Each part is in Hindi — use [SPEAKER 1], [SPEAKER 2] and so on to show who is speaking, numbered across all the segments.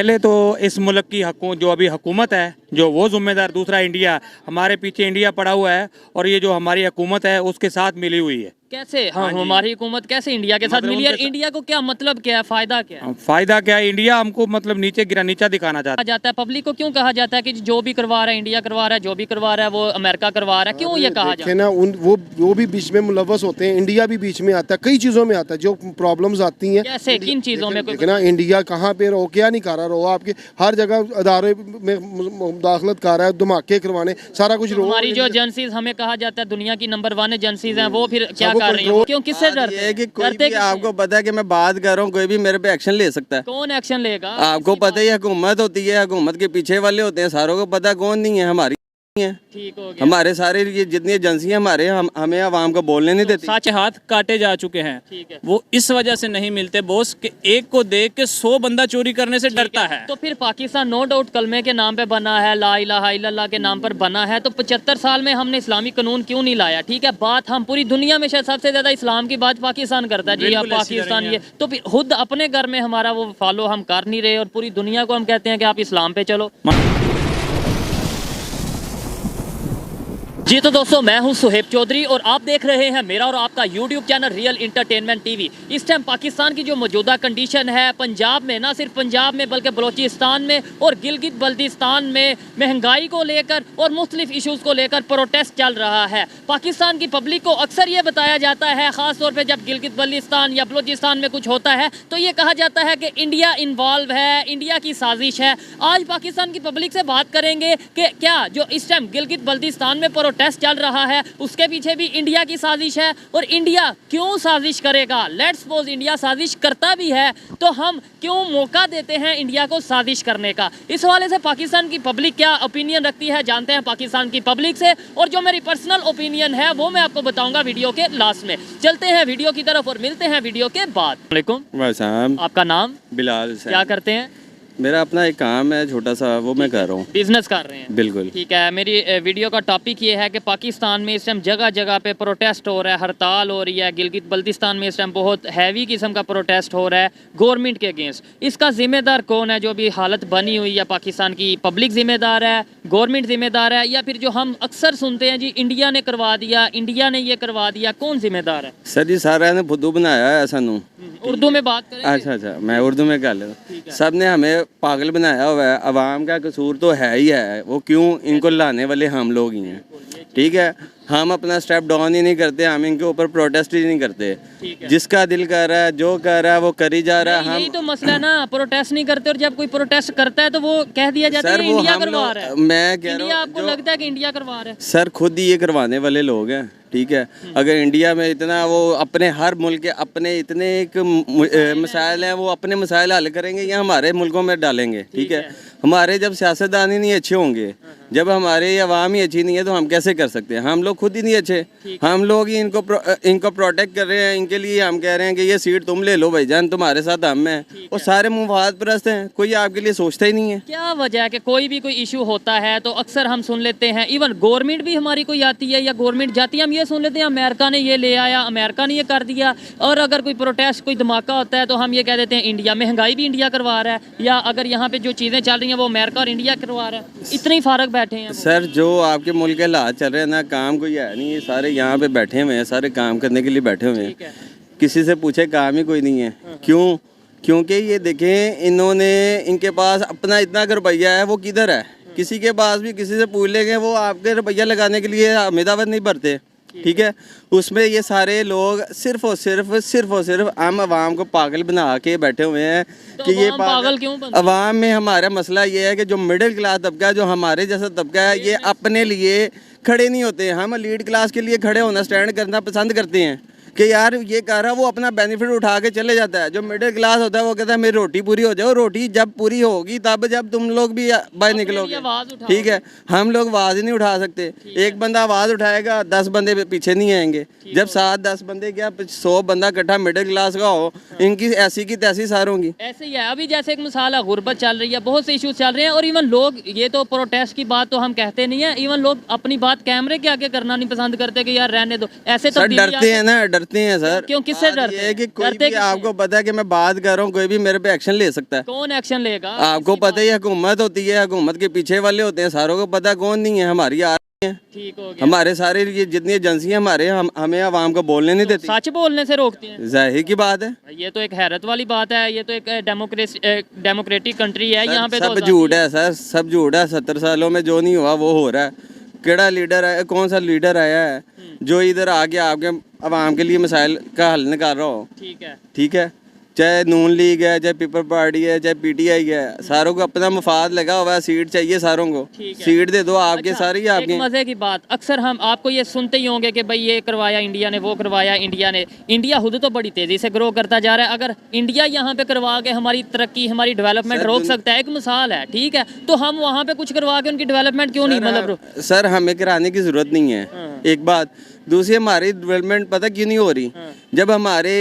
[SPEAKER 1] पहले तो इस मुल्क की जो अभी हुकूमत है जो वो जिम्मेदार, दूसरा इंडिया, हमारे पीछे इंडिया पड़ा हुआ है और ये जो हमारी हुकूमत है उसके साथ मिली हुई है।
[SPEAKER 2] कैसे
[SPEAKER 1] हाँ जी।
[SPEAKER 2] हमारी हुकूमत कैसे इंडिया के साथ
[SPEAKER 1] मतलब
[SPEAKER 2] मिली है?
[SPEAKER 1] उनके साथ-
[SPEAKER 2] इंडिया को क्या मतलब, क्या है फायदा, क्या है?
[SPEAKER 1] फायदा क्या है? इंडिया हमको मतलब नीचा दिखाना चाहता
[SPEAKER 2] कहा जाता है पब्लिक को, क्यों कहा जाता है कि जो भी करवा रहा है इंडिया करवा रहा है, जो भी करवा रहा है वो अमेरिका करवा रहा है, क्यों ये कहा जाता
[SPEAKER 3] देखे ना वो भी बीच में मुलव्वस होते हैं, इंडिया भी बीच में आता है, कई चीज़ों में आता है जो प्रॉब्लम्स आती हैं।
[SPEAKER 2] कैसे, किन चीज़ों में? कोई
[SPEAKER 3] देखे ना इंडिया कहाँ पे रहो, क्या नहीं कर रहा, रहो आपके हर जगह अदारे में मुदाखलत कर रहा है, धमाके करवाने, सारा कुछ रहो।
[SPEAKER 2] हमारी जो एजेंसीज, हमें कहा जाता है दुनिया की नंबर 1 एजेंसीज हैं, वो फिर क्या
[SPEAKER 3] सबको
[SPEAKER 2] कर रही है?
[SPEAKER 3] control-
[SPEAKER 2] क्यों, किससे डरते
[SPEAKER 4] ये है
[SPEAKER 2] हैं?
[SPEAKER 4] कि कोई
[SPEAKER 2] डरते
[SPEAKER 4] भी
[SPEAKER 2] किससे
[SPEAKER 4] आपको
[SPEAKER 2] हैं?
[SPEAKER 4] पता है कि मैं बात कर रहा हूँ, कोई भी मेरे पे एक्शन ले सकता है।
[SPEAKER 2] कौन एक्शन लेगा?
[SPEAKER 4] आपको पता ही है, हुकूमत होती है, हुकूमत के पीछे वाले होते हैं, सारों को पता है कौन नहीं है, हमारी है।
[SPEAKER 2] ठीक हो गया।
[SPEAKER 4] हमारे सारे ये जितनी एजेंसियां हमारे हमें आवाम को बोलने नहीं देती।
[SPEAKER 5] सच हाथ काटे जा चुके हैं,
[SPEAKER 2] ठीक है।
[SPEAKER 5] वो इस वजह से नहीं मिलते बॉस कि एक को देख के 100 बंदा चोरी करने से डरता है।
[SPEAKER 2] तो फिर पाकिस्तान नो डाउट कलमे के नाम पे बना है, ला इलाहा इल्लल्लाह के नाम पर बना है, तो 75 साल में हमने इस्लामी कानून क्यों नहीं लाया? ठीक है, बात हम पूरी दुनिया में शायद सबसे ज्यादा इस्लाम की बात पाकिस्तान करता है जी, आप
[SPEAKER 5] बिल्कुल ऐसी
[SPEAKER 2] पाकिस्तान
[SPEAKER 5] लड़ाई
[SPEAKER 2] ये, तो फिर खुद अपने घर में हमारा वो फॉलो हम कर नहीं रहे और पूरी दुनिया को हम कहते हैं कि आप इस्लाम पे चलो। जी तो दोस्तों, मैं हूं सुहेब चौधरी और आप देख रहे हैं मेरा और आपका YouTube channel real entertainment TV. इस टाइम पाकिस्तान की जो मौजूदा कंडीशन है, पंजाब में, ना सिर्फ पंजाब में बल्कि बलोचिस्तान में और गिलगित बल्तिस्तान में महंगाई को लेकर और मुख्तलिफ इशूज़ को लेकर प्रोटेस्ट चल रहा है। पाकिस्तान की पब्लिक को अक्सर ये बताया जाता है, ख़ास तौर पर जब गिलगित बल्तिस्तान या बलोचिस्तान में कुछ होता है तो ये कहा जाता है कि इंडिया इन्वॉल्व है, इंडिया की साजिश है। आज पाकिस्तान की पब्लिक से बात करेंगे कि क्या जो इस टाइम गिलगित बल्तिस्तान में टेस्ट चल रहा है उसके पीछे भी इंडिया की साजिश है, और इंडिया क्यों साजिश करेगा? लेट्स सपोज इंडिया साजिश करता भी है तो हम क्यों मौका देते हैं इंडिया को साजिश करने का? इस हवाले से पाकिस्तान की पब्लिक क्या ओपिनियन रखती है जानते हैं पाकिस्तान की पब्लिक से, और जो मेरी पर्सनल ओपिनियन है वो मैं आपको बताऊंगा वीडियो के लास्ट में। चलते हैं वीडियो की तरफ और मिलते हैं वीडियो के बाद। वालेकुम, आपका नाम?
[SPEAKER 4] बिलाल
[SPEAKER 2] क्या करते हैं?
[SPEAKER 4] मेरा अपना एक काम है छोटा सा, वो मैं कर रहा हूँ।
[SPEAKER 2] बिजनेस कर रहे हैं?
[SPEAKER 4] बिल्कुल।
[SPEAKER 2] ठीक है। मेरी वीडियो का टॉपिक ये है कि पाकिस्तान में इस टाइम जगह जगह पे प्रोटेस्ट हो रहा है, हड़ताल हो रही है। गिलगित बल्तिस्तान में इस टाइम बहुत हैवी किस्म का प्रोटेस्ट हो रहा है गवर्नमेंट के अगेंस्ट। इसका जिम्मेदार कौन है? जो भी हालत बनी हुई है पाकिस्तान की, पब्लिक जिम्मेदार है, गवर्नमेंट जिम्मेदार है, या फिर जो हम अक्सर सुनते हैं जी इंडिया ने करवा दिया, इंडिया ने ये करवा दिया, कौन जिम्मेदार है?
[SPEAKER 4] सर जी सारा ने फुद्दू बनाया है सानू।
[SPEAKER 2] उर्दू में बात करें?
[SPEAKER 4] अच्छा, मैं उर्दू में कर लेता। सब ने हमें पागल बनाया हुआ है, अवाम का कसूर तो है ही है, वो क्यों इनको लाने वाले हम लोग ही हैं। ठीक है, हम अपना स्टेप डाउन ही नहीं करते, हम इनके ऊपर प्रोटेस्ट ही नहीं करते। जिसका दिल कर रहा है, जो कर रहा है वो करी जा रहा है।
[SPEAKER 2] यही तो मसला है ना, प्रोटेस्ट नहीं करते, और जब कोई प्रोटेस्ट करता है तो वो कह दिया जाता है इंडिया करवा रहा है।
[SPEAKER 4] मैं कह
[SPEAKER 2] इंडिया
[SPEAKER 4] रहा
[SPEAKER 2] आपको
[SPEAKER 4] हूँ
[SPEAKER 2] लगता है कि इंडिया करवा रहा है?
[SPEAKER 4] सर खुद ही ये करवाने वाले लोग हैं। ठीक है, अगर इंडिया में इतना वो अपने हर मुल्क के अपने इतने एक मसाइल हैं, वो अपने मसाइल हल करेंगे या हमारे मुल्कों में डालेंगे? ठीक है, हमारे जब सियासतदान ही नहीं अच्छे होंगे, जब हमारे अवाम ही अच्छी नहीं है तो हम कैसे कर सकते हैं? हम लोग खुद ही नहीं अच्छे, हम लोग ही इनको प्रोटेक्ट कर रहे हैं। इनके लिए हम कह रहे हैं कि ये सीट तुम ले लो भाईजान, तुम्हारे साथ हम हैं, और सारे मुफाद परस्त हैं, कोई आपके लिए सोचता ही नहीं है।
[SPEAKER 2] क्या वजह है कि कोई भी कोई इशू होता है तो अक्सर हम सुन लेते हैं, इवन गवर्नमेंट भी हमारी कोई आती है या गवर्नमेंट जाती है, हम ये सुन लेते हैं अमेरिका ने ये ले आया, अमेरिका ने ये कर दिया। और अगर कोई प्रोटेस्ट, कोई धमाका होता है तो हम ये कह देते हैं इंडिया, महंगाई भी इंडिया करवा रहा है, या अगर यहाँ पे जो चीज़ें चल रही हैं वो अमेरिका और इंडिया करवा रहा है। इतने ही फारक बैठे हैं
[SPEAKER 4] सर, जो आपके मुल्क के हालात चल रहे हैं ना, काम कोई है नहीं, ये सारे यहाँ पे बैठे हुए हैं, सारे काम करने के लिए बैठे हुए हैं। किसी से पूछे काम ही कोई नहीं है। क्यों? क्योंकि ये देखें, इन्होंने, इनके पास अपना इतना रुपया है, वो किधर है? किसी के पास भी किसी से पूछ लेंगे, वो आपके रुपया लगाने के लिए अहमदाबाद नहीं भरते। ठीक है, उसमें ये सारे लोग सिर्फ और सिर्फ आम आवाम को पागल बना के बैठे हुए हैं।
[SPEAKER 2] तो
[SPEAKER 4] कि ये
[SPEAKER 2] पागल क्यों बनते?
[SPEAKER 4] अवाम में हमारा मसला ये है कि जो मिडिल क्लास तबका है, जो हमारे जैसा तबका है, ये अपने लिए खड़े नहीं होते। हम लीड क्लास के लिए खड़े होना, स्टैंड करना पसंद करते हैं कि यार ये कर रहा, वो अपना बेनिफिट उठा के चले जाता है। जो मिडिल क्लास होता है वो कहता है मेरी रोटी पूरी हो जाए। रोटी जब पूरी होगी तब जब तुम लोग भी बाहर निकलोगे। ठीक है, हम लोग आवाज़ ही नहीं उठा सकते। एक बंदा आवाज़ उठाएगा, 10 बंदे पीछे नहीं आएंगे। जब 7-10 बंदे क्या 100 बंदा इकट्ठा मिडिल क्लास का हो, इनकी ऐसी की तैसी सार होंगी।
[SPEAKER 2] ऐसे ही है। अभी जैसे एक मिसाल है, गुर्बत चल रही है, बहुत से इश्यूज चल रहे हैं, और इवन लोग, ये तो प्रोटेस्ट की बात तो हम कहते नहीं है, इवन लोग अपनी बात कैमरे के आगे करना नहीं पसंद करते कि यार रहने दो। ऐसे तो
[SPEAKER 4] डरते हैं ना, डरते हैं सर।
[SPEAKER 2] क्यों, किससे
[SPEAKER 4] बात
[SPEAKER 2] डरते
[SPEAKER 4] ये है
[SPEAKER 2] हैं?
[SPEAKER 4] कि कोई
[SPEAKER 2] डरते
[SPEAKER 4] भी
[SPEAKER 2] किससे?
[SPEAKER 4] आपको पता है कि मैं बात कर रहा हूँ, कोई भी मेरे पे एक्शन ले सकता है।
[SPEAKER 2] कौन एक्शन लेगा?
[SPEAKER 4] आपको पता ही है, हुकूमत होती है, हुकूमत के पीछे वाले होते हैं, सारों को पता है कौन नहीं है। हमारी आ रही है,
[SPEAKER 2] ठीक हो गया।
[SPEAKER 4] हमारे सारे ये जितनी एजेंसियां हमारे हमें आवाम को बोलने नहीं देती।
[SPEAKER 2] सच बोलने से रोकती हैं?
[SPEAKER 4] जाहिर की बात है,
[SPEAKER 2] ये तो एक हैरत वाली बात है। ये तो एक डेमोक्रेटिक कंट्री है, यहाँ पे
[SPEAKER 4] सब
[SPEAKER 2] तो
[SPEAKER 4] झूठ है सर, सब झूठ है। 70 सालों में जो नहीं हुआ वो हो रहा है। केड़ा लीडर है, कौन सा लीडर आया है जो इधर आके आपके आवाम के लिए मसाइल का हल निकाल रहा हो?
[SPEAKER 2] ठीक है।
[SPEAKER 4] ठीक है, चाहे नून लीग है, चाहे पीपल पार्टी है, चाहे पीटीआई है, सारों को अपना मफाद लगा हुआ है। सीट चाहिए सारों को,
[SPEAKER 2] ठीक है।
[SPEAKER 4] सीट दे दो आपके
[SPEAKER 2] अच्छा,
[SPEAKER 4] सारे ही
[SPEAKER 2] एक
[SPEAKER 4] आपके।
[SPEAKER 2] मजे की बात, अक्सर हम आपको ये सुनते ही होंगे कि भाई ये करवाया इंडिया ने, वो करवाया इंडिया ने। इंडिया खुद तो बड़ी तेजी से ग्रो करता जा रहा है। अगर इंडिया यहाँ पे करवा के हमारी तरक्की, हमारी डेवलपमेंट
[SPEAKER 4] सर,
[SPEAKER 2] रोक सकता है, एक मिसाल है, ठीक है, तो हम वहाँ पे कुछ करवा के उनकी डेवलपमेंट क्यों नहीं मतलब
[SPEAKER 4] सर हमें कराने की जरूरत नहीं है, एक बात। दूसरी, हमारी डेवलपमेंट पता क्यों नहीं हो रही? जब हमारे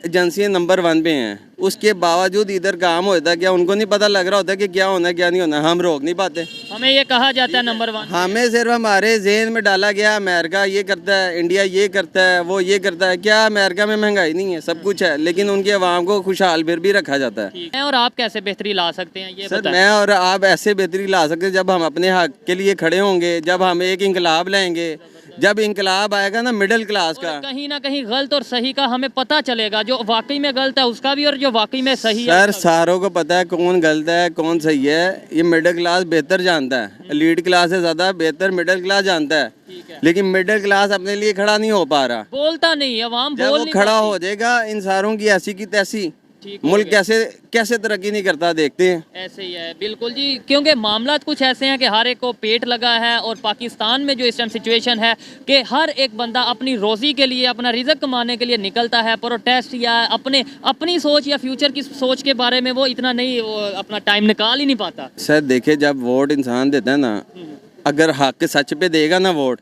[SPEAKER 4] एजेंसियां नंबर 1 पे हैं, उसके बावजूद इधर काम होता है, क्या उनको नहीं पता लग रहा होता कि क्या होना क्या नहीं होना? हम रोक नहीं पाते।
[SPEAKER 2] हमें ये कहा जाता है नंबर 1।
[SPEAKER 4] हमें सिर्फ हमारे जहन में डाला गया अमेरिका ये करता है, इंडिया ये करता है, वो ये करता है। क्या अमेरिका में महंगाई नहीं है? सब कुछ है, लेकिन उनके अवाम को खुशहाल फिर भी रखा जाता है।
[SPEAKER 2] ठीक है, और आप कैसे बेहतरी ला सकते हैं ये
[SPEAKER 4] सर
[SPEAKER 2] बताएं।
[SPEAKER 4] मैं और आप ऐसे बेहतरी ला सकते हैं जब हम अपने हक के लिए खड़े होंगे, जब हम एक इंकलाब लाएंगे। जब इंकलाब आएगा ना मिडिल क्लास का,
[SPEAKER 2] और कहीं ना कहीं गलत और सही का हमें पता चलेगा, जो वाकई में गलत है उसका भी और जो वाकई में सही है
[SPEAKER 4] सर सारों को पता है कौन गलत है कौन सही है। ये मिडिल क्लास बेहतर जानता है, एलीट क्लास से ज्यादा बेहतर मिडिल क्लास जानता है। लेकिन मिडिल क्लास अपने लिए खड़ा नहीं हो पा रहा।
[SPEAKER 2] बोलता नहीं, अवाम
[SPEAKER 4] जब
[SPEAKER 2] बोल
[SPEAKER 4] वो
[SPEAKER 2] नहीं
[SPEAKER 4] खड़ा
[SPEAKER 2] पाती।
[SPEAKER 4] हो जाएगा, इन सारों की ऐसी की तैसी,
[SPEAKER 2] ठीक हो
[SPEAKER 4] मुल्क
[SPEAKER 2] गया।
[SPEAKER 4] कैसे कैसे तरक्की नहीं करता देखते हैं।
[SPEAKER 2] ऐसे ही है, बिल्कुल जी, क्योंकि मामला कुछ ऐसे हैं कि हर एक को पेट लगा है। और पाकिस्तान में जो इस टाइम सिचुएशन है कि हर एक बंदा अपनी रोजी के लिए, अपना रिज़्क कमाने के लिए निकलता है। प्रोटेस्ट या अपनी सोच या फ्यूचर की सोच के बारे में वो इतना नहीं, वो अपना टाइम निकाल ही नहीं पाता।
[SPEAKER 4] सर देखिए, जब वोट इंसान देता है ना, अगर हक के सच पे देगा ना वोट,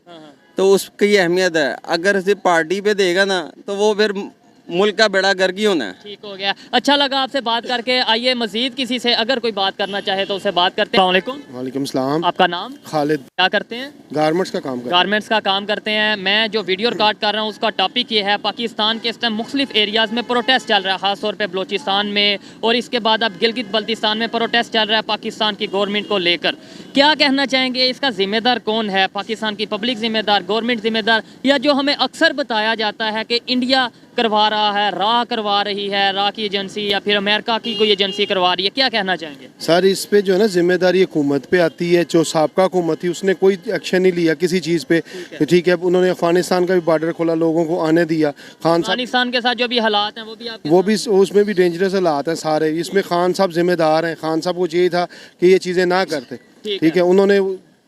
[SPEAKER 4] तो उसकी अहमियत है। अगर सिर्फ पार्टी पे देगा ना, तो वो फिर मुल्क का बेड़ा गर्क ही होना है।
[SPEAKER 2] ठीक हो गया, अच्छा लगा आपसे बात करके। आइए मजीद किसी से अगर कोई बात करना चाहे तो उससे बात करते हैं। अस्सलाम वालेकुम।
[SPEAKER 3] वालेकुम सलाम।
[SPEAKER 2] आपका नाम?
[SPEAKER 3] खालिद।
[SPEAKER 2] क्या करते हैं?
[SPEAKER 3] गारमेंट्स का काम करता
[SPEAKER 2] गारमेंट्स का काम करते हैं। मैं जो वीडियो रिकॉर्ड कर रहा हूँ उसका टॉपिक ये है, पाकिस्तान के इस टाइम मुख्तलिफ एरियाज़ में प्रोटेस्ट चल रहा है, ख़ासतौर पे बलोचिस्तान में, और इसके बाद अब गिलगित बल्तिस्तान में प्रोटेस्ट चल रहा है पाकिस्तान की गवर्नमेंट को लेकर। क्या कहना चाहेंगे, इसका जिम्मेदार कौन है? पाकिस्तान की पब्लिक जिम्मेदार, गवर्नमेंट जिम्मेदार, या जो हमें अक्सर बताया जाता है कि इंडिया करवा रहा है, राह करवा रही है, राह की एजेंसी, या फिर अमेरिका की कोई एजेंसी करवा रही है? क्या कहना चाहेंगे?
[SPEAKER 3] सर इस पे जो है ना जिम्मेदारी हुकूमत पे आती है। जो साबका हुकूमत थी उसने कोई एक्शन नहीं लिया किसी चीज़ पे। ठीक है, उन्होंने अफगानिस्तान का भी बॉर्डर खोला, लोगों को आने दिया। खान साहब,
[SPEAKER 2] अफगानिस्तान के साथ जो भी हालात हैं
[SPEAKER 3] वो भी उसमें भी डेंजरस हालात हैं सारे। इसमें खान साहब जिम्मेदार हैं। खान साहब को चाहिए था कि ये चीज़ें ना करते। ठीक है, उन्होंने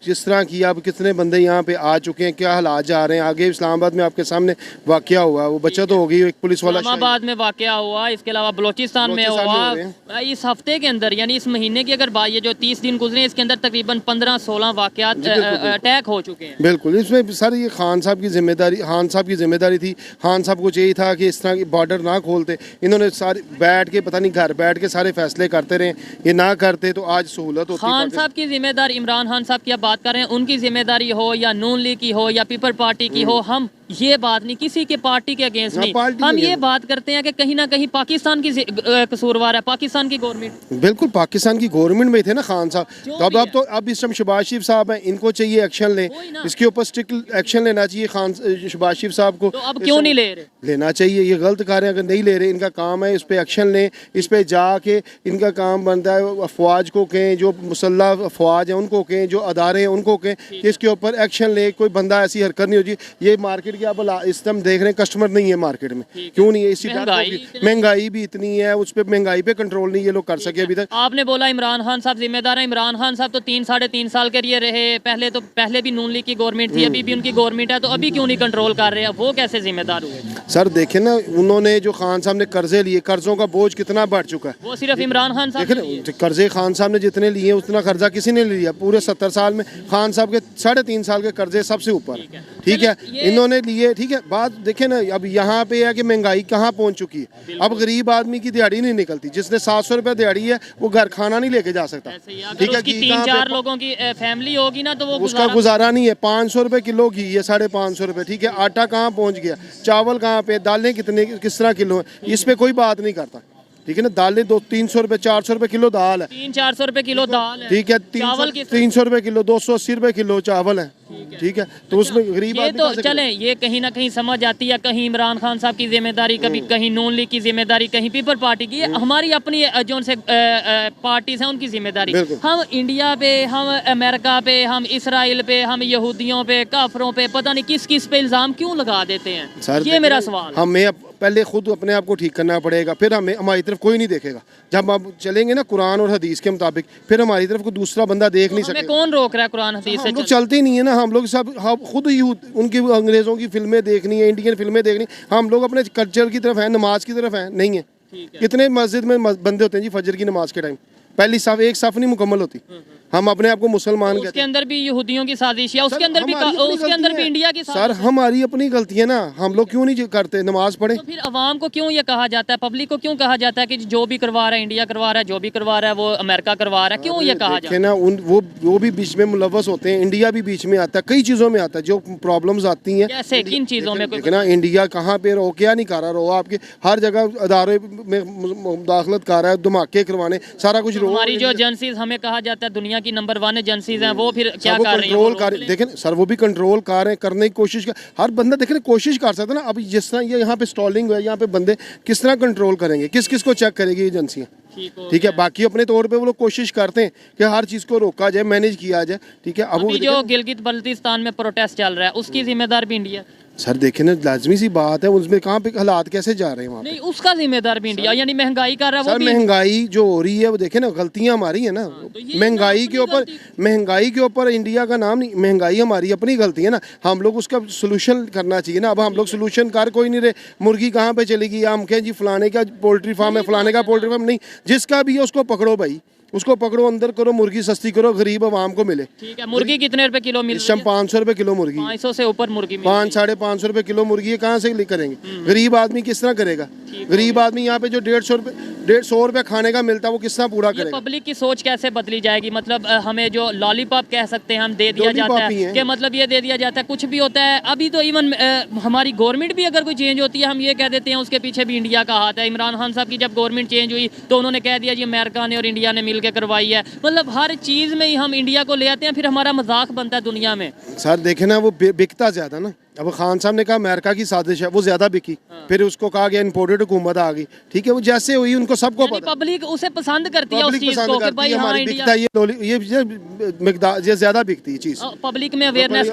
[SPEAKER 3] जिस तरह किया। अब कितने बंदे यहाँ पे आ चुके हैं, क्या हालात जा रहे हैं आगे। इस्लामाबाद में आपके सामने वाकया हुआ, वो बचत हो गई, एक पुलिस वाला
[SPEAKER 2] इस्लामाबाद में वाकया हुआ, इसके अलावा बलोचिस्तान में हुआ। इस हफ्ते के अंदर, यानी इस महीने की अगर बात, ये जो 30 दिन गुजरे, इसके अंदर तकरीबन 15-16 वाकयात अटैक हो चुके हैं।
[SPEAKER 3] बिल्कुल, इसमें सर ये खान साहब की जिम्मेदारी थी। खान साहब को चाहिए था कि इस तरह की बॉर्डर ना खोलते। इन्होंने सारे बैठ के, पता नहीं घर बैठ के सारे फैसले करते रहे। ये ना करते तो आज सहूलत होती।
[SPEAKER 2] खान साहब की जिम्मेदारी, इमरान खान साहब की अब बात कर रहे हैं, उनकी जिम्मेदारी हो या नून लीग की हो या पीपल पार्टी की हो, हम ये बात नहीं, किसी के पार्टी के अगेंस्ट नहीं, हम ये बात करते हैं कि कहीं ना कहीं पाकिस्तान की कसूरवार है, पाकिस्तान की गवर्नमेंट।
[SPEAKER 3] बिल्कुल, पाकिस्तान की गवर्नमेंट में थे ना खान साहब, तो अब इस टाइम शहबाज शरीफ साहब हैं, इनको चाहिए एक्शन लें। इसके ऊपर स्ट्रिक्ट एक्शन लेना चाहिए शहबाज शरीफ साहब को।
[SPEAKER 2] तो अब क्यों नहीं ले रहे?
[SPEAKER 3] लेना चाहिए, ये गलत कार्य अगर नहीं ले रहे, इनका काम है इस पे एक्शन लें। इस पे जाके इनका काम बनता है, अफवाज को कहें, जो मुसल्ला अफवाज हैं उनको कहें, जो अदारे हैं उनको कहें कि इसके ऊपर एक्शन ले। कोई बंदा ऐसी हरकत नहीं होती। ये मार्केट की आप इस टाइम देख रहे हैं, कस्टमर नहीं है मार्केट में। क्यों नहीं है? इसी महंगाई भी इतनी है, उस पर महंगाई पे कंट्रोल नहीं ये लोग कर सके अभी तक।
[SPEAKER 2] आपने बोला इमरान खान साहब जिम्मेदार है। इमरान खान साहब तो 3-3.5 साल के लिए रहे, पहले भी नून लीग की गवर्नमेंट थी, अभी भी उनकी गवर्नमेंट है, तो अभी क्यों नहीं कंट्रोल कर रहे हैं? वो कैसे जिम्मेदार हुए?
[SPEAKER 3] सर देखे ना, उन्होंने जो खान साहब ने कर्जे लिए, कर्जों का बोझ कितना बढ़ चुका है।
[SPEAKER 2] वो सिर्फ इमरान खान साहब
[SPEAKER 3] देखे ना, कर्जे खान साहब ने जितने लिए उतना कर्जा किसी ने नहीं लिया। पूरे 70 साल में खान साहब के 3.5 साल के कर्जे सबसे ऊपर। ठीक है, इन्होंने लिए, ठीक है, बात देखें ना, अब यहाँ पे है कि महंगाई कहाँ पहुँच चुकी है। अब गरीब आदमी की दिहाड़ी नहीं निकलती, जिसने 700 रुपये दिहाड़ी है वो घर खाना नहीं लेके जा सकता,
[SPEAKER 2] ठीक है। कि 3-4 लोगों की फैमिली होगी ना तो वो
[SPEAKER 3] उसका गुजारा नहीं है। 500 रुपये किलो घी है, 550 रुपये, ठीक है। आटा कहाँ पहुँच गया, चावल कहाँ पे, दालें कितने किस तरह किलो है, इस पे कोई बात नहीं करता, ठीक है ना। दालें 200-300 रुपये 400 रुपये किलो दाल है,
[SPEAKER 2] 300-400 रुपए किलो दाल है,
[SPEAKER 3] ठीक है।
[SPEAKER 2] चावल
[SPEAKER 3] 300 रुपये किलो, 280 रुपये किलो चावल है, ठीक है। तो उसमें गरीब
[SPEAKER 2] ये
[SPEAKER 3] आदमी
[SPEAKER 2] तो
[SPEAKER 3] कहाँ से
[SPEAKER 2] चले, ये कहीं ना कहीं समझ आती है, कहीं इमरान खान साहब की जिम्मेदारी, कभी कहीं नून लीग की जिम्मेदारी, कहीं पीपल पार्टी की, हमारी अपनी जो से पार्टीज हैं उनकी जिम्मेदारी। हम इंडिया पे, हम अमेरिका पे, हम इसराइल पे, हम यहूदियों पे, काफरों पे, पता नहीं किस किस पे इल्जाम क्यों लगा देते हैं, ये मेरा सवाल है।
[SPEAKER 3] हमें पहले खुद अपने आप को ठीक करना पड़ेगा, फिर हमें हमारी तरफ कोई नहीं देखेगा। जब हम चलेंगे ना कुरान और हदीस के मुताबिक, फिर हमारी तरफ कोई दूसरा बंदा देख नहीं
[SPEAKER 2] हमें
[SPEAKER 3] सकेगा।
[SPEAKER 2] कौन रोक रहा है कुरान हदीस से?
[SPEAKER 3] हम लोग चलते ही नहीं है ना, हम लोग सब खुद ही उनकी अंग्रेज़ों की फिल्में देखनी है, इंडियन फिल्में देखनी, हम लोग अपने कल्चर की तरफ है, नमाज की तरफ है नहीं है। कितने मस्जिद में बंदे होते हैं जी फजर की नमाज के टाइम, पहली साफ एक साफ नहीं मुकम्मल होती, हम अपने आप को मुसलमान कहते
[SPEAKER 2] उसके
[SPEAKER 3] हैं।
[SPEAKER 2] अंदर भी यहूदियों की साजिश है, उसके अंदर भी इंडिया की
[SPEAKER 3] सर हमारी अपनी गलती है ना, हम लोग क्यों नहीं करते नमाज पढ़े।
[SPEAKER 2] तो फिर अवाम को क्यों ये कहा जाता है, पब्लिक को क्यों कहा जाता है कि जो भी करवा रहा है इंडिया करवा रहा है, जो भी करवा रहा है वो अमेरिका करवा रहा है, क्यों ये कहा जाता है?
[SPEAKER 3] ना वो भी बीच में मुलव्वस होते हैं, इंडिया भी बीच में आता है, कई चीज़ों में आता है जो प्रॉब्लम्स आती हैं।
[SPEAKER 2] कैसे, किन चीज़ों में?
[SPEAKER 3] ना इंडिया कहाँ पे रहो, क्या नहीं कर रहा, रहो आपके हर जगह अदारे में मुदाखलत कर रहा है, धमाके करवाने, सारा कुछ।
[SPEAKER 2] हमारी जो एजेंसीज, हमें कहा जाता है दुनिया की नंबर 1 एजेंसीज हैं, वो फिर क्या कर रही
[SPEAKER 3] कंट्रोल कर, देखें सर वो भी कंट्रोल कर रहे हैं, करने की कोशिश कर, हर बंदा देखें कोशिश कर सकता है ना। अभी जिस तरह ये यहाँ पे स्टॉलिंग है, यहाँ पे बंदे किस तरह कंट्रोल करेंगे, किस किस को चेक करेगी एजेंसियाँ, ठीक है। बाकी अपने तौर पे वो लोग कोशिश करते हैं कि हर चीज़ को रोका जाए, मैनेज किया जाए, ठीक है।
[SPEAKER 2] अभी जो गिलगित बल्तिस्तान में प्रोटेस्ट चल रहा है उसकी जिम्मेदार भी इंडिया?
[SPEAKER 3] सर देखें ना, लाजमी सी बात है, उसमें कहाँ पे हालात कैसे जा रहे हैं वहाँ पे।
[SPEAKER 2] नहीं, उसका जिम्मेदार भी इंडिया, यानी महंगाई कर रहा है वो भी।
[SPEAKER 3] महंगाई जो हो रही है वो देखें ना, गलतियाँ हमारी है ना। महंगाई के ऊपर इंडिया का नाम नहीं, महंगाई हमारी अपनी गलती है ना, हम लोग उसका सोल्यूशन करना चाहिए ना। अब हम लोग सोल्यूशन कर कोई नहीं रहे, मुर्गी कहाँ पे चलेगी, हम कहें जी फलाने का पोल्ट्री फार्म है, फलाने का पोल्ट्री फार्म नहीं, जिसका भी है उसको पकड़ो भाई, उसको पकड़ो, अंदर करो, मुर्गी सस्ती करो, गरीब आवाम को मिले।
[SPEAKER 2] ठीक है। मुर्गी कितने रुपए किलो मिल रही है?
[SPEAKER 3] 500 रुपये किलो मुर्गी,
[SPEAKER 2] 500 से ऊपर मुर्गी
[SPEAKER 3] 500-550 रुपये किलो मुर्गी है, कहाँ से करेंगे? गरीब आदमी किस तरह करेगा? गरीब आदमी यहाँ पे जो 150 रुपये खाने का मिलता है वो किस तरह पूरा करेगा?
[SPEAKER 2] पब्लिक की सोच कैसे बदली जाएगी? मतलब हमें जो लॉलीपॉप कह सकते हैं हम दे दिया जाता है कि मतलब ये दे दिया जाता है, कुछ भी होता है। अभी तो इवन हमारी गवर्नमेंट भी अगर कोई चेंज होती है हम ये कह देते हैं उसके पीछे भी इंडिया का हाथ है। इमरान खान साहब की जब गवर्नमेंट चेंज हुई तो उन्होंने कह दिया जी अमेरिका ने और इंडिया ने मिल के करवाई है। मतलब हर चीज़ में ही हम इंडिया को ले आते हैं, फिर हमारा मजाक बनता है दुनिया में।
[SPEAKER 3] सर देखे ना, वो बिकता ज़्यादा ना। अब खान साहब ने कहा अमेरिका की साजिश है, वो ज़्यादा बिकी, फिर उसको कहा गया इम्पोर्टेड हुकूमत आ गई, ठीक है। वो जैसे हुई उनको सबको पता,
[SPEAKER 2] पब्लिक उसे पसंद करती है उस चीज़ को कि भाई हाँ
[SPEAKER 3] बिकता ये मिकदार ये ज़्यादा बिकती है चीज़।
[SPEAKER 2] पब्लिक में अवेयरनेस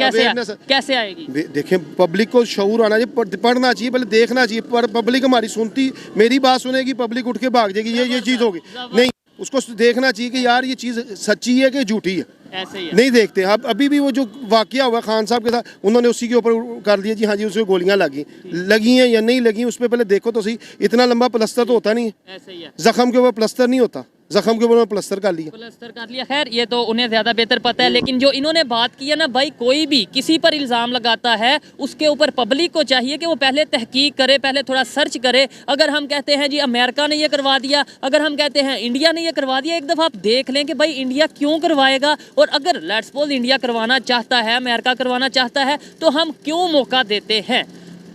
[SPEAKER 2] कैसे आएगी?
[SPEAKER 3] देखें पब्लिक को शऊर आना चाहिए, पढ़ना चाहिए, पहले देखना चाहिए, पर पब्लिक हमारी सुनती, मेरी बात सुनेगी, पब्लिक उठ के भाग जाएगी, ये चीज़ होगी नहीं। उसको देखना चाहिए कि यार ये चीज़ सच्ची है कि झूठी है,
[SPEAKER 2] ऐसे ही है।
[SPEAKER 3] नहीं देखते। अब अभी भी वो जो वाकया हुआ खान साहब के साथ, उन्होंने उसी के ऊपर कर दिया जी हाँ जी उसको गोलियां लगी हैं या नहीं लगी, उस पर पहले देखो तो सही। इतना लंबा प्लस्तर तो होता नहीं है,
[SPEAKER 2] ऐसे ही है।
[SPEAKER 3] जख्म के ऊपर प्लस्तर नहीं होता, जख्म के ऊपर प्लस्तर कर लिया।
[SPEAKER 2] खैर ये तो उन्हें ज्यादा बेहतर पता है, लेकिन जो इन्होंने बात की है ना भाई, कोई भी किसी पर इल्जाम लगाता है उसके ऊपर पब्लिक को चाहिए कि वो पहले तहकीक करे, पहले थोड़ा सर्च करे। अगर हम कहते हैं जी अमेरिका ने ये करवा दिया, अगर हम कहते हैं इंडिया ने ये करवा दिया, एक दफ़ा आप देख लें कि भाई इंडिया क्यों करवाएगा। और अगर लेट्स सपोज इंडिया करवाना चाहता है, अमेरिका करवाना चाहता है, तो हम क्यों मौका देते हैं?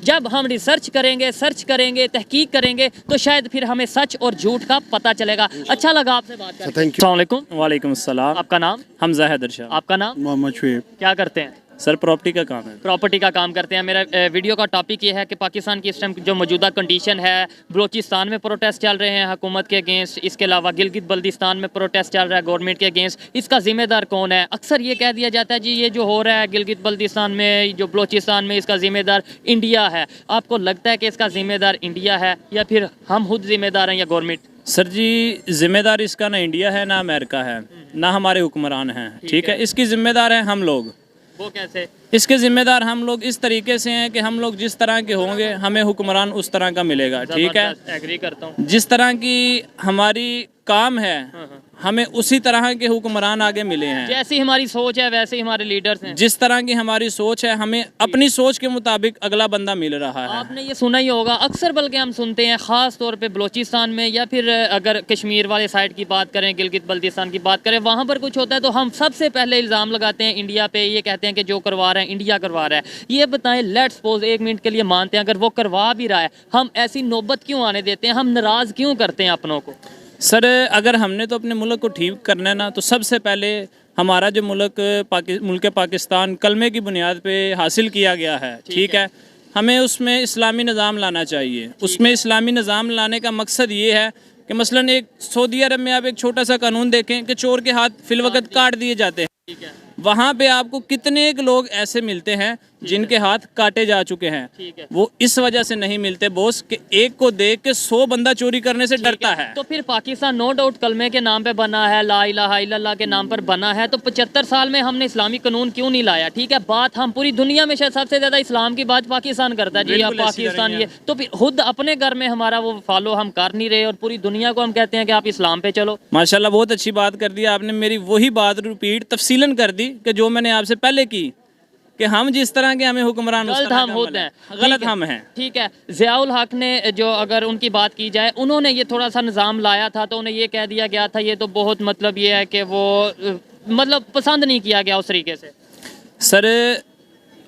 [SPEAKER 2] जब हम रिसर्च करेंगे, सर्च करेंगे, तहकीक करेंगे, तो शायद फिर हमें सच और झूठ का पता चलेगा। अच्छा लगा आपसे बात करके।
[SPEAKER 3] Thank you.
[SPEAKER 2] अस्सलाम वालेकुम।
[SPEAKER 5] वालेकुम अस्सलाम।
[SPEAKER 2] आपका नाम?
[SPEAKER 5] हमजा हैदर शाह।
[SPEAKER 2] आपका नाम?
[SPEAKER 6] मोहम्मद शुएब।
[SPEAKER 2] क्या करते हैं?
[SPEAKER 5] सर प्रॉपर्टी का काम है।
[SPEAKER 2] प्रॉपर्टी का काम करते हैं। मेरा वीडियो का टॉपिक ये है कि पाकिस्तान की इस टाइम जो मौजूदा कंडीशन है, बलोचिस्तान में प्रोटेस्ट चल रहे हैं हुकूमत के अगेंस्ट, इसके अलावा गिलगित बल्तिस्तान में प्रोटेस्ट चल रहा है गवर्नमेंट के अगेंस्ट। इसका जिम्मेदार कौन है? अक्सर ये कह दिया जाता है जी ये जो हो रहा है गिलगित बल्तिस्तान में, जो बलोचिस्तान में, इसका जिम्मेदार इंडिया है। आपको लगता है कि इसका जिम्मेदार इंडिया है या फिर हम खुद जिम्मेदार हैं या गवर्नमेंट?
[SPEAKER 5] सर जी जिम्मेदार इसका ना इंडिया है ना अमेरिका है ना हमारे हुक्मरान हैं, ठीक है। इसकी जिम्मेदार है हम लोग।
[SPEAKER 2] वो कैसे?
[SPEAKER 5] इसके जिम्मेदार हम लोग इस तरीके से हैं कि हम लोग जिस तरह के होंगे हमें हुक्मरान उस तरह का मिलेगा, ठीक है।
[SPEAKER 2] एग्री करता हूँ।
[SPEAKER 5] जिस तरह की हमारी काम है हमें उसी तरह के हुक्मरान आगे मिले हैं।
[SPEAKER 2] जैसी हमारी सोच है वैसे ही हमारे लीडर्स हैं।
[SPEAKER 5] जिस तरह की हमारी सोच है, हमें अपनी सोच के मुताबिक अगला बंदा मिल रहा है।
[SPEAKER 2] आपने ये सुना ही होगा अक्सर, बल्कि हम सुनते हैं ख़ास तौर पे बलूचिस्तान में, या फिर अगर कश्मीर वाले साइड की बात करें, गिलगित बल्तिस्तान की बात करें, वहाँ पर कुछ होता है तो हम सबसे पहले इल्ज़ाम लगाते हैं इंडिया पे। ये कहते हैं कि जो करवा रहा है इंडिया करवा रहा है। ये बताएं, लेट्स सपोज 1 मिनट के लिए मानते हैं अगर वो करवा भी रहा है, हम ऐसी नौबत क्यों आने देते हैं? हम नाराज़ क्यों करते हैं अपनों को?
[SPEAKER 5] सर, अगर हमने तो अपने मुल्क को ठीक करना है ना, तो सबसे पहले हमारा जो मुल्क पाकिस्तान कलमे की बुनियाद पे हासिल किया गया है, ठीक है, हमें उसमें इस्लामी निज़ाम लाना चाहिए। उसमें इस्लामी निज़ाम लाने का मकसद ये है कि मसलन एक सऊदी अरब में आप एक छोटा सा कानून देखें कि चोर के हाथ फिलवकत काट दिए जाते हैं। वहाँ पे आपको कितने एक लोग ऐसे मिलते हैं जिनके हाथ काटे जा चुके हैं। वो इस वजह से नहीं मिलते बॉस कि एक को देख के 100 बंदा चोरी करने से डरता है।
[SPEAKER 2] तो फिर पाकिस्तान नो डाउट कलमे के नाम पे बना है, ला इलाहा इल्लल्लाह के नाम पर बना है, तो 75 साल में हमने इस्लामी कानून क्यों नहीं लाया? ठीक है, बात हम पूरी दुनिया में शायद सबसे ज्यादा इस्लाम की बात पाकिस्तान करता है जी, आप पाकिस्तान ये, तो फिर खुद अपने घर में हमारा वो फॉलो हम कर नहीं रहे और पूरी दुनिया को हम कहते हैं कि आप इस्लाम पे चलो।
[SPEAKER 5] माशाल्लाह, बहुत अच्छी बात कर दी आपने। मेरी वही बात रिपीट तफसीलन कर दी कि जो मैंने आपसे पहले की, कि हम जिस तरह के हमें हुक्मरान
[SPEAKER 2] गलत हम होते हैं,
[SPEAKER 5] गलत हम हैं।
[SPEAKER 2] ठीक है, ज़ियाउल हक ने जो, अगर उनकी बात की जाए, उन्होंने ये थोड़ा सा निज़ाम लाया था तो उन्हें ये कह दिया गया था, ये तो बहुत मतलब ये है कि वो मतलब पसंद नहीं किया गया उस तरीके से।
[SPEAKER 5] सर,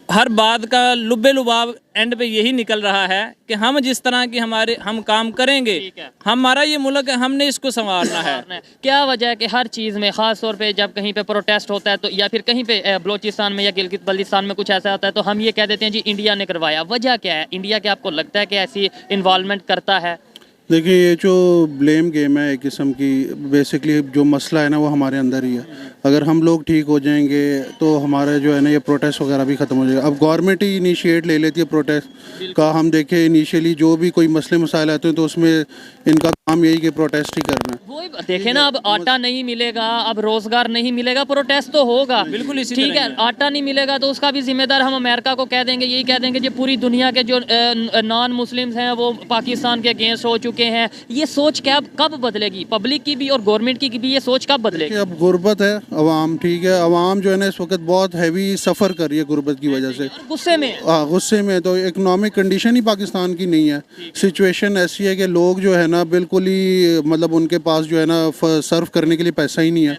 [SPEAKER 5] हर बात का लुब्बे लुबाब एंड पे यही निकल रहा है कि हम जिस तरह की हम काम करेंगे, हमारा ये मुल्क है, हमने इसको संवारना है।
[SPEAKER 2] क्या वजह है कि हर चीज़ में, ख़ास तौर पे जब कहीं पे प्रोटेस्ट होता है तो, या फिर कहीं पे बलूचिस्तान में या गिलगित बल्तिस्तान में कुछ ऐसा होता है तो हम ये कह देते हैं जी इंडिया ने करवाया। वजह क्या है? इंडिया क्या आपको लगता है कि ऐसी इन्वॉल्वमेंट करता है?
[SPEAKER 6] देखिए, ये जो ब्लेम गेम है एक किस्म की, बेसिकली जो मसला है ना वो हमारे अंदर ही है। अगर हम लोग ठीक हो जाएंगे तो हमारा जो है ना ये प्रोटेस्ट वगैरह भी ख़त्म हो जाएगा। अब गवर्नमेंट ही इनिशिएट ले लेती है प्रोटेस्ट का। हम देखें इनिशियली जो भी कोई मसले मसाइल आते हैं तो उसमें इनका काम यही कि प्रोटेस्ट ही करना है।
[SPEAKER 2] वही देखें ना, अब आटा नहीं मिलेगा, अब रोजगार नहीं मिलेगा, प्रोटेस्ट तो होगा।
[SPEAKER 5] बिल्कुल इसी
[SPEAKER 2] ठीक है, आटा नहीं मिलेगा तो उसका भी जिम्मेदार हम अमेरिका को कह देंगे, यही कह देंगे जी पूरी दुनिया के जो नॉन मुस्लिम्स हैं वो पाकिस्तान के अगेंस्ट हो चुके हैं। ये सोच क्या कब बदलेगी? पब्लिक की भी और गवर्नमेंट की भी ये सोच कब बदलेगी?
[SPEAKER 6] अब गुर्बत है अवाम, ठीक है, अवाम जो है ना इस वक्त बहुत हैवी सफ़र कर रही है गुर्बत की वजह से,
[SPEAKER 2] गुस्से में।
[SPEAKER 6] गुस्से में। तो इकोनॉमिक कंडीशन ही पाकिस्तान की नहीं है। सिचुएशन ऐसी है कि लोग जो है ना बिल्कुल ही मतलब उनके पास जो है ना सर्व करने के लिए पैसा ही नहीं है।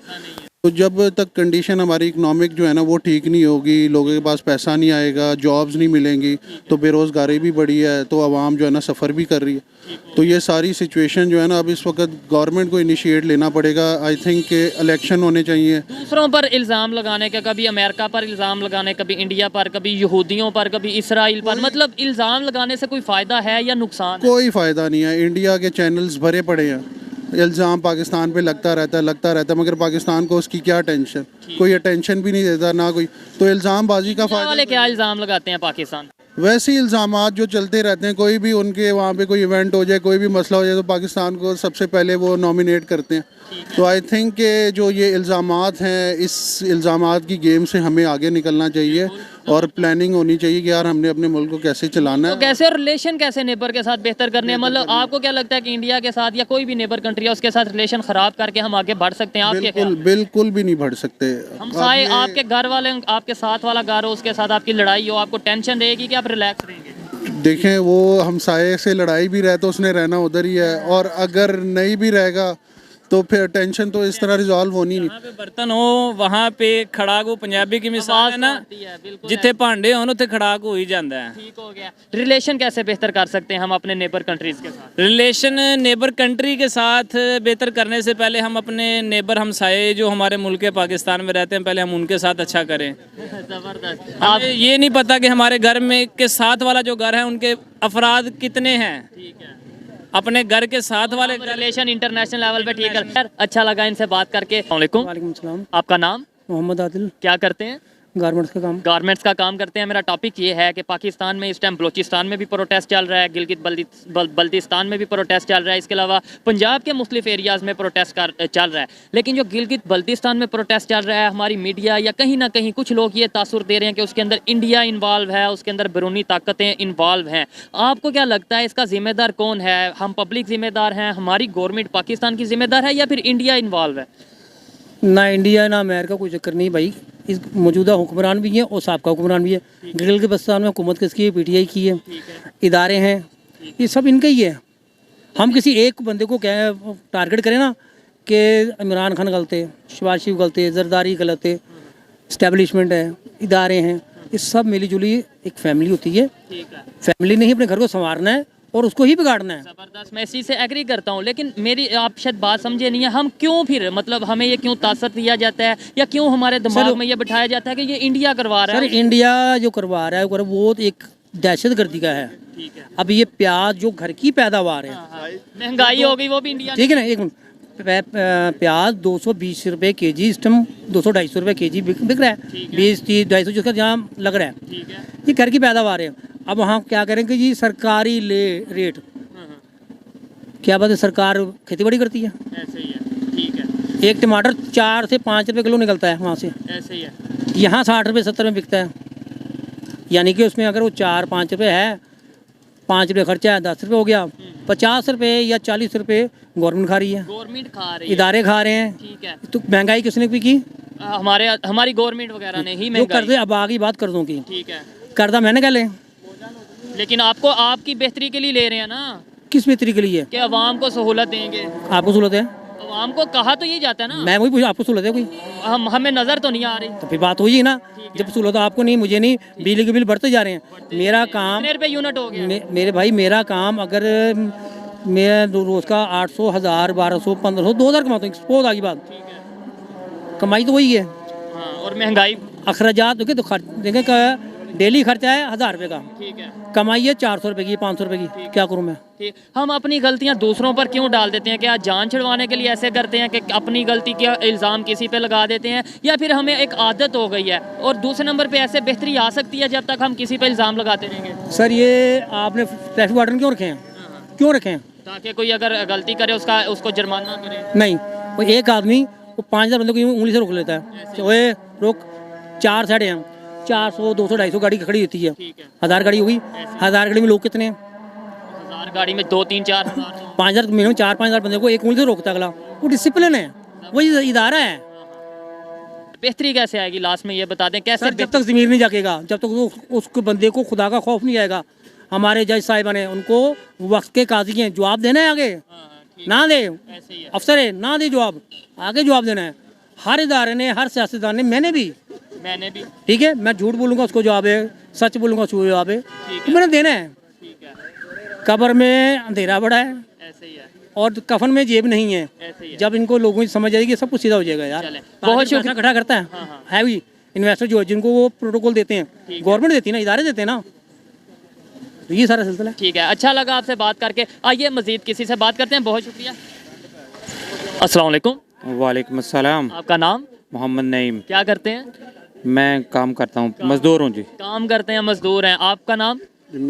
[SPEAKER 6] तो जब तक कंडीशन हमारी इकोनॉमिक जो है ना वो ठीक नहीं होगी, लोगों के पास पैसा नहीं आएगा, जॉब्स नहीं मिलेंगी, तो बेरोज़गारी भी बढ़ी है, तो आवाम जो है ना सफ़र भी कर रही है। तो ये सारी सिचुएशन जो है ना अब इस वक्त गवर्नमेंट को इनिशिएट लेना पड़ेगा। आई थिंक के इलेक्शन होने चाहिए।
[SPEAKER 2] दूसरों पर इल्ज़ाम लगाने का, कभी अमेरिका पर इल्ज़ाम लगाने, कभी इंडिया पर, कभी यहूदियों पर, कभी इसराइल पर, मतलब इल्ज़ाम लगाने से कोई फ़ायदा है या नुकसान?
[SPEAKER 6] कोई फ़ायदा नहीं है। इंडिया के चैनल्स भरे पड़े हैं, इल्ज़ाम पाकिस्तान पे लगता रहता है, मगर पाकिस्तान को उसकी क्या टेंशन? कोई अटेंशन भी नहीं देता ना कोई। तो इल्ज़ामबाजी का
[SPEAKER 2] वाले
[SPEAKER 6] फ़ायदा।
[SPEAKER 2] क्या इल्ज़ाम लगाते हैं पाकिस्तान?
[SPEAKER 6] वैसे ही इल्ज़ामात जो चलते रहते हैं, कोई भी उनके वहाँ पे कोई इवेंट हो जाए, कोई भी मसला हो जाए तो पाकिस्तान को सबसे पहले वो नॉमिनेट करते हैं। तो आई थिंक के जो ये इल्ज़ामात हैं, इस इल्ज़ामात की गेम से हमें आगे निकलना चाहिए और प्लानिंग होनी चाहिए कि यार हमने अपने मुल्क को कैसे चलाना
[SPEAKER 2] तो
[SPEAKER 6] है।
[SPEAKER 2] कैसे, और रिलेशन कैसे नेबर के साथ बेहतर करने हैं? मतलब आपको क्या लगता है कि इंडिया के साथ या कोई भी नेबर कंट्री है उसके साथ रिलेशन ख़राब करके हम आगे बढ़ सकते हैं? आपके
[SPEAKER 6] बिल्कुल बिल्कुल भी नहीं बढ़ सकते।
[SPEAKER 2] हम साए, आपके घर वाले, आपके साथ वाला घर हो, उसके साथ आपकी लड़ाई हो, आपको टेंशन रहेगी कि आप रिलैक्स रहेंगे?
[SPEAKER 6] देखें, वो हमसाये से लड़ाई भी रहे तो उसने रहना उधर ही है, और अगर नहीं भी रहेगा तो फिर टेंशन तो इस तरह रिजॉल्व होनी नहीं।
[SPEAKER 5] जहाँ पे बर्तन हो वहाँ पे खड़ाक हो, पंजाबी की मिसाल है ना, जिथे भांडे हो उथे खड़ाक हो ही जाता है।
[SPEAKER 2] ठीक हो गया। रिलेशन कैसे बेहतर कर सकते हैं हम अपने नेबर कंट्रीज के साथ?
[SPEAKER 5] रिलेशन नेबर कंट्री के साथ बेहतर करने से पहले हम अपने नेबर हमसाये जो हमारे मुल्क पाकिस्तान में रहते हैं, पहले हम उनके साथ अच्छा करें।
[SPEAKER 2] जबरदस्त।
[SPEAKER 5] आप ये नहीं पता कि हमारे घर में के साथ वाला जो घर है उनके अफराद कितने हैं।
[SPEAKER 2] ठीक है,
[SPEAKER 5] अपने घर के साथ वाले
[SPEAKER 2] रिलेशन इंटरनेशनल लेवल पे ठीक है। अच्छा लगा इनसे बात करके। वालेकुम।
[SPEAKER 7] वालेकुम सलाम।
[SPEAKER 2] आपका नाम?
[SPEAKER 7] मोहम्मद आदिल।
[SPEAKER 2] क्या करते हैं?
[SPEAKER 7] गारमेंट्स का काम।
[SPEAKER 2] गारमेंट्स का काम करते हैं। मेरा टॉपिक ये है कि पाकिस्तान में इस टाइम बलूचिस्तान में भी प्रोटेस्ट चल रहा है, गिलगित बल्तिस्तान में भी प्रोटेस्ट चल रहा है, इसके अलावा पंजाब के मुख्तलिफ एरियाज़ में प्रोटेस्ट चल रहा है। लेकिन जो गिलगित बल्तिस्तान में प्रोटेस्ट चल रहा है, हमारी मीडिया या कहीं ना कहीं कुछ लोग ये तासुर दे रहे हैं कि उसके अंदर इंडिया इन्वॉल्व है, उसके अंदर बैरूनी ताकतें इन्वॉल्व हैं। आपको क्या लगता है इसका जिम्मेदार कौन है? हम पब्लिक जिम्मेदार हैं, हमारी गवर्नमेंट पाकिस्तान की जिम्मेदार है, या फिर इंडिया इन्वॉल्व है?
[SPEAKER 7] ना इंडिया ना अमेरिका, कोई चक्कर नहीं भाई। इस मौजूदा हुक्मरान भी हैं और साबका हुक्मरान भी है। गिलगित बल्तिस्तान में हुकूमत किसकी है? पीटीआई की है। इदारे हैं, ये सब इनका ही है। हम किसी एक बंदे को क्या टारगेट करें ना कि इमरान खान गलत है, शहबाज शरीफ गलत है, जरदारी गलत है, इस्टेब्लिशमेंट है, इदारे हैं, ये सब मिली जुली एक फैमिली होती है। फैमिली ने ही अपने घर को संवारना है और उसको ही बिगाड़ना है।
[SPEAKER 2] ज़बरदस्त, मैं इस चीज़ से एग्री करता हूँ। लेकिन मेरी आप शायद बात समझे नहीं है, हम क्यों फिर मतलब हमें ये क्यों तासर दिया जाता है या क्यों हमारे दिमाग में ये बिठाया जाता है कि ये इंडिया करवा रहा है?
[SPEAKER 7] सर इंडिया जो करवा रहा है वो एक दहशत गर्दी का है। अब ये प्याज जो घर की पैदावार है,
[SPEAKER 2] महंगाई हो गई वो भी इंडिया,
[SPEAKER 7] ठीक है ना। एक मिनट, प्याज 220 रुपए केजी, इस टाइम 200-250 रुपए केजी बिक रहा है, 20-30-250 जिसका जहाँ लग रहा है, ये घर की पैदावार है। अब वहाँ क्या करेंगे जी, सरकारी रेट, क्या बात है, सरकार खेती बाड़ी करती है,
[SPEAKER 2] ऐसे ही है। ठीक है,
[SPEAKER 7] एक टमाटर 4 से 5 रुपए किलो निकलता है वहाँ से,
[SPEAKER 2] ऐसे ही है।
[SPEAKER 7] यहाँ 60 रुपए 70 में बिकता है। यानी कि उसमें अगर वो 4-5 रुपए है, 5 रुपये खर्चा है, 10 रुपये हो गया, 50 रुपये या 40 रुपये गवर्नमेंट खा रही है,
[SPEAKER 2] गवर्नमेंट खा रही है,
[SPEAKER 7] इदारे खा रहे हैं।
[SPEAKER 2] ठीक है,
[SPEAKER 7] तो महंगाई किसने की?
[SPEAKER 2] हमारी गवर्नमेंट वगैरह ने ही
[SPEAKER 7] जो
[SPEAKER 2] महंगाई।
[SPEAKER 7] कर्जे, अब आगे बात कर्जों की,
[SPEAKER 2] ठीक है,
[SPEAKER 7] कर्जा मैंने क्या ले,
[SPEAKER 2] लेकिन आपको आपकी बेहतरी के लिए ले रहे हैं ना,
[SPEAKER 7] किस बेहतरी के लिए?
[SPEAKER 2] कि अवाम को सहूलत देंगे।
[SPEAKER 7] आपको सहूलत है?
[SPEAKER 2] अवाम को कहा तो ये जाता है ना,
[SPEAKER 7] मैं वही पूछा, आपको सहूलत है कोई?
[SPEAKER 2] हमें नजर तो नहीं आ रही।
[SPEAKER 7] तो फिर बात हुई ना, जब सहूलत आपको नहीं, मुझे नहीं, बिजली के बिल बढ़ते जा रहे हैं। मेरा काम,
[SPEAKER 2] कितने रुपए यूनिट हो गया?
[SPEAKER 7] मेरे भाई मेरा काम, अगर मैं रोज़ का 800, 1000, 1200, 1500, 2000 कमाता हूँ, बहुत आगे बात, कमाई तो वही है।
[SPEAKER 2] हाँ, और महंगाई,
[SPEAKER 7] अखराजात देखिए, तो देखें डेली खर्चा है 1000 रुपये का,
[SPEAKER 2] ठीक है,
[SPEAKER 7] कमाई है 400 रुपये की, 500 रुपये की, क्या करूँ मैं?
[SPEAKER 2] ठीक। हम अपनी गलतियां दूसरों पर क्यों डाल देते हैं? क्या जान छुड़वाने के लिए ऐसे करते हैं कि अपनी गलती का इल्ज़ाम किसी पे लगा देते हैं, या फिर हमें एक आदत हो गई है? और दूसरे नंबर पे ऐसे बेहतरी आ सकती है जब तक हम किसी पे इल्ज़ाम लगाते रहेंगे।
[SPEAKER 7] सर ये आपने ट्रैफिक वार्डन क्यों रखे हैं? क्यों रखे हैं?
[SPEAKER 2] ताकि कोई अगर गलती करे उसको जुर्माना करे।
[SPEAKER 7] नहीं, वो एक आदमी वो 5000 बंदों की उंगली से रोक लेता है, ओए रोक, 4 साइड हैं, 400, 200, 250 गाड़ी खड़ी होती है, 1000 गाड़ी हुई, 1000 गाड़ी में लोग कितने हैं?
[SPEAKER 2] 1000 गाड़ी में 2-3-4 हज़ार,
[SPEAKER 7] 5000 मिनिमम 4-5 बंदे को एक उंगली से रोकता है अगला, वो डिसिप्लिन है, वही इदारा है।
[SPEAKER 2] बेहतरी कैसे आएगी लास्ट में ये बता दें कैसे?
[SPEAKER 7] जब तक ज़मीर नहीं जागेगा, जब तक उसको बंदे को खुदा का खौफ नहीं आएगा। हमारे जज साहिबान हैं, उनको वक्त के काजी हैं, जवाब देना है आगे, ना दे अफसर है, ना दे जवाब, आगे जवाब देना है। हर इदारे ने, हर सियासतदान ने, मैंने भी, ठीक है, मैं झूठ बोलूँगा उसको जवाब है, सच बोलूँगा उसको जवाब है, तो मैंने देना है। कब्र में अंधेरा बड़ा है,
[SPEAKER 2] ऐसे ही है,
[SPEAKER 7] और कफन में जेब नहीं है।
[SPEAKER 2] ऐसे ही है।
[SPEAKER 7] जब इनको लोगों की समझ आएगी सब कुछ सीधा हो जाएगा यार। बहुत शुक्रिया इकट्ठा करता है भी इन्वेस्टर जो है, जिनको वो प्रोटोकॉल देते हैं, गवर्नमेंट देती है ना, इदारे देते हैं ना, तो ये सारा सिलसिला है।
[SPEAKER 2] ठीक है, अच्छा लगा आपसे बात करके। आइए मजीद किसी से बात करते हैं। बहुत शुक्रिया। अस्सलाम वालेकुम।
[SPEAKER 1] वालेकुम अस्सलाम।
[SPEAKER 2] आपका नाम?
[SPEAKER 1] मोहम्मद नईम।
[SPEAKER 2] क्या करते हैं?
[SPEAKER 1] मैं काम करता हूँ, मजदूर हूँ जी।
[SPEAKER 2] काम करते हैं, मजदूर हैं। आपका नाम?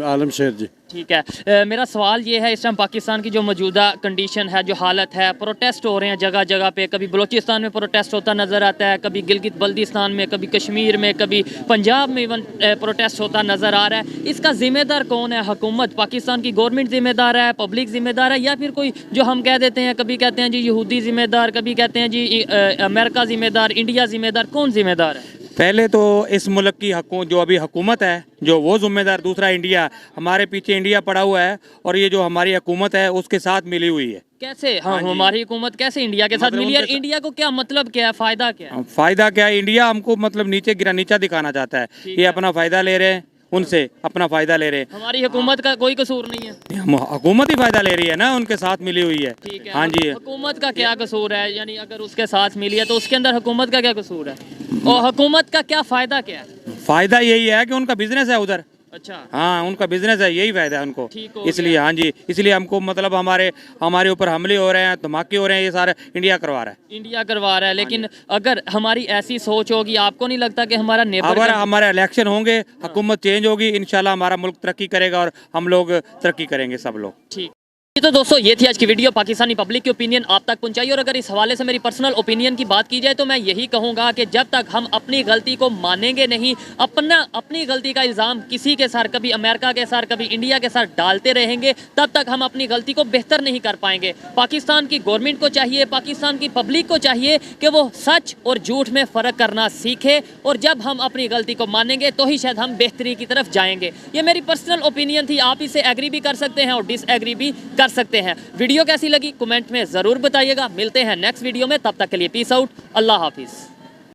[SPEAKER 6] आलम शेर जी।
[SPEAKER 2] ठीक है, मेरा सवाल ये है, इस टाइम पाकिस्तान की जो मौजूदा कंडीशन है, जो हालत है, प्रोटेस्ट हो रहे हैं जगह जगह पे, कभी बलूचिस्तान में प्रोटेस्ट होता नज़र आता है, कभी गिलगित बल्तिस्तान में, कभी कश्मीर में, कभी पंजाब में इवन प्रोटेस्ट होता नज़र आ रहा है। इसका ज़िम्मेदार कौन है? हुकूमत पाकिस्तान की गवर्नमेंट ज़िम्मेदार है, पब्लिक ज़िम्मेदार है, या फिर कोई जो हम कह देते हैं, कभी कहते हैं जी यहूदी ज़िम्मेदार, कभी कहते हैं जी अमेरिका ज़िम्मेदार, इंडिया ज़िम्मेदार, कौन ज़िम्मेदार है?
[SPEAKER 1] पहले तो इस मुल्क की जो अभी हुकूमत है जो वो जिम्मेदार, दूसरा इंडिया, हमारे पीछे इंडिया पड़ा हुआ है और ये जो हमारी हुकूमत है उसके साथ मिली हुई है।
[SPEAKER 2] कैसे? हाँ, हमारी हुकूमत कैसे इंडिया के साथ मिली? इंडिया को क्या मतलब, क्या है, फायदा क्या है?
[SPEAKER 1] फायदा क्या है? इंडिया हमको मतलब नीचा दिखाना चाहता है, ये अपना फायदा ले रहे हैं, उनसे अपना फायदा ले रहे हैं।
[SPEAKER 2] हमारी हुकूमत का कोई कसूर नहीं है,
[SPEAKER 1] हुकूमत ही फायदा ले रही है ना, उनके साथ मिली हुई है।
[SPEAKER 2] ठीक है,
[SPEAKER 1] हाँ जी।
[SPEAKER 2] हुकूमत का क्या कसूर है? यानी अगर उसके साथ मिली है तो उसके अंदर हुकूमत का क्या कसूर है? और हुकूमत का क्या फायदा क्या है?
[SPEAKER 1] फायदा यही है कि उनका बिजनेस है उधर,
[SPEAKER 2] अच्छा
[SPEAKER 1] हाँ, उनका बिजनेस है, यही फायदा है उनको।
[SPEAKER 2] ठीक हो
[SPEAKER 1] इसलिए हाँ जी, इसलिए हमको मतलब हमारे ऊपर हमले हो रहे हैं, धमाके हो रहे हैं, ये सारा इंडिया करवा रहा है।
[SPEAKER 2] इंडिया करवा रहा है, लेकिन अगर हमारी ऐसी सोच होगी, आपको नहीं लगता कि हमारा नेबर
[SPEAKER 1] अगर हमारे इलेक्शन होंगे, हुकूमत चेंज होगी, इंशाल्लाह हमारा मुल्क तरक्की करेगा और हम लोग तरक्की करेंगे सब लोग।
[SPEAKER 2] ठीक। तो दोस्तों ये थी आज की वीडियो, पाकिस्तानी पब्लिक की ओपिनियन आप तक पहुंचाई। और अगर इस हवाले से मेरी पर्सनल ओपिनियन की बात की जाए तो मैं यही कहूंगा कि जब तक हम अपनी गलती को मानेंगे नहीं, अपनी गलती का इल्ज़ाम किसी के सर, कभी अमेरिका के सर, कभी इंडिया के सर डालते रहेंगे, तब तक हम अपनी गलती को बेहतर नहीं कर पाएंगे। पाकिस्तान की गवर्नमेंट को चाहिए, पाकिस्तान की पब्लिक को चाहिए कि वो सच और झूठ में फ़र्क करना सीखे, और जब हम अपनी गलती को मानेंगे तो ही शायद हम बेहतरी की तरफ जाएंगे। ये मेरी पर्सनल ओपिनियन थी, आप इसे एग्री भी कर सकते हैं और डिसएग्री भी कर सकते हैं। वीडियो कैसी लगी कमेंट में ज़रूर बताइएगा। मिलते हैं नेक्स्ट वीडियो में, तब तक के लिए पीस आउट, अल्लाह हाफिज़।